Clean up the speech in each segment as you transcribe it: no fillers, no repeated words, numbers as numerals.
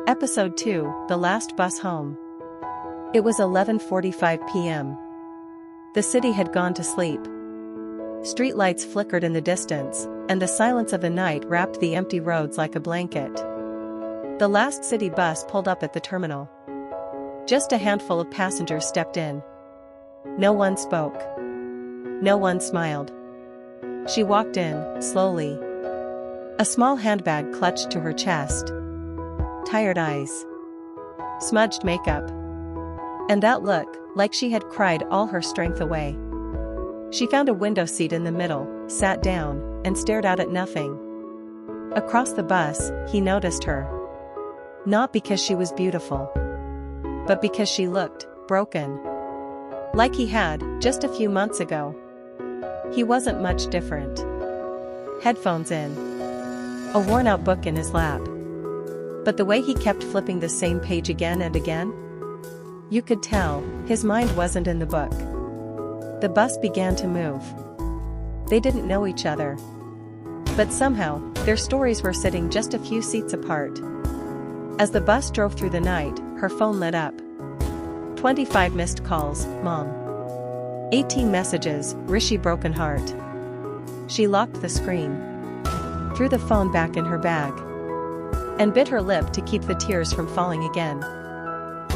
Episode 2, The Last Bus Home. It was 11:45 p.m. The city had gone to sleep. Streetlights flickered in the distance, and the silence of the night wrapped the empty roads like a blanket. The last city bus pulled up at the terminal. Just a handful of passengers stepped in. No one spoke. No one smiled. She walked in, slowly. A small handbag clutched to her chest. Tired eyes. Smudged makeup. And that look, like she had cried all her strength away. She found a window seat in the middle, sat down, and stared out at nothing. Across the bus, he noticed her. Not because she was beautiful, but because she looked broken. Like he had, just a few months ago. He wasn't much different. Headphones in. A worn-out book in his lap. But the way he kept flipping the same page again and again? You could tell, his mind wasn't in the book. The bus began to move. They didn't know each other. But somehow, their stories were sitting just a few seats apart. As the bus drove through the night, her phone lit up. 25 missed calls, Mom. 18 messages, Rishi broken heart. She locked the screen. Threw the phone back in her bag. And bit her lip to keep the tears from falling again.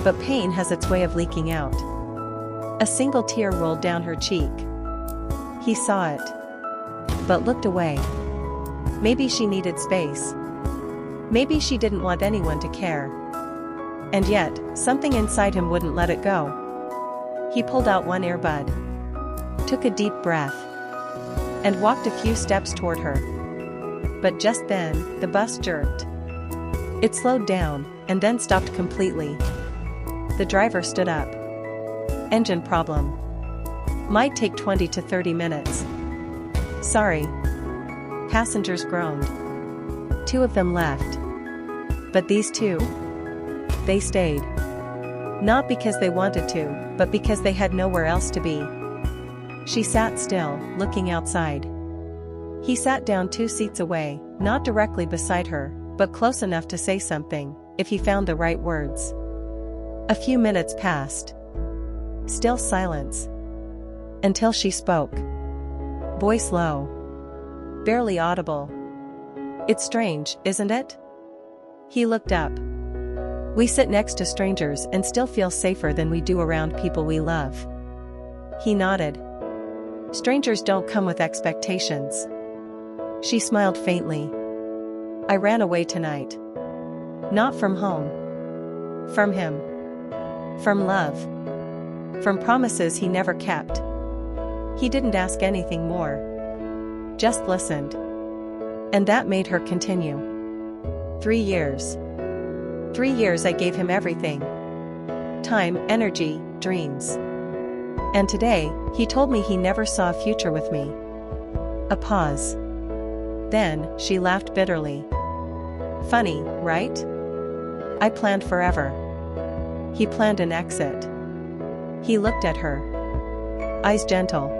But pain has its way of leaking out. A single tear rolled down her cheek. He saw it. But looked away. Maybe she needed space. Maybe she didn't want anyone to care. And yet, something inside him wouldn't let it go. He pulled out one earbud. Took a deep breath. And walked a few steps toward her. But just then, the bus jerked. It slowed down, and then stopped completely. The driver stood up. Engine problem. Might take 20 to 30 minutes. Sorry. Passengers groaned. 2 of them left. But these 2? They stayed. Not because they wanted to, but because they had nowhere else to be. She sat still, looking outside. He sat down 2 seats away, not directly beside her, but close enough to say something, if he found the right words. A few minutes passed. Still silence. Until she spoke. Voice low. Barely audible. It's strange, isn't it? He looked up. We sit next to strangers and still feel safer than we do around people we love. He nodded. Strangers don't come with expectations. She smiled faintly. I ran away tonight. Not from home. From him. From love. From promises he never kept. He didn't ask anything more. Just listened. And that made her continue. 3 years. 3 years I gave him everything. Time, energy, dreams. And today, he told me he never saw a future with me. A pause. Then, she laughed bitterly. Funny, right? I planned forever. He planned an exit. He looked at her. Eyes gentle.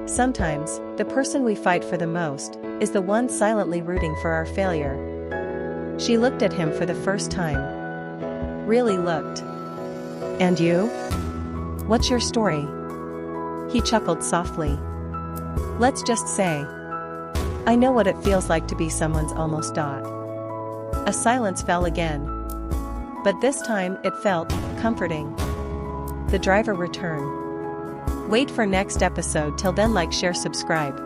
Sometimes, the person we fight for the most is the one silently rooting for our failure. She looked at him for the first time. Really looked. And you? What's your story? He chuckled softly. Let's just say, I know what it feels like to be someone's almost dot. A silence fell again. But this time it felt comforting. The driver returned. Wait for next episode. Till then, like, share, subscribe.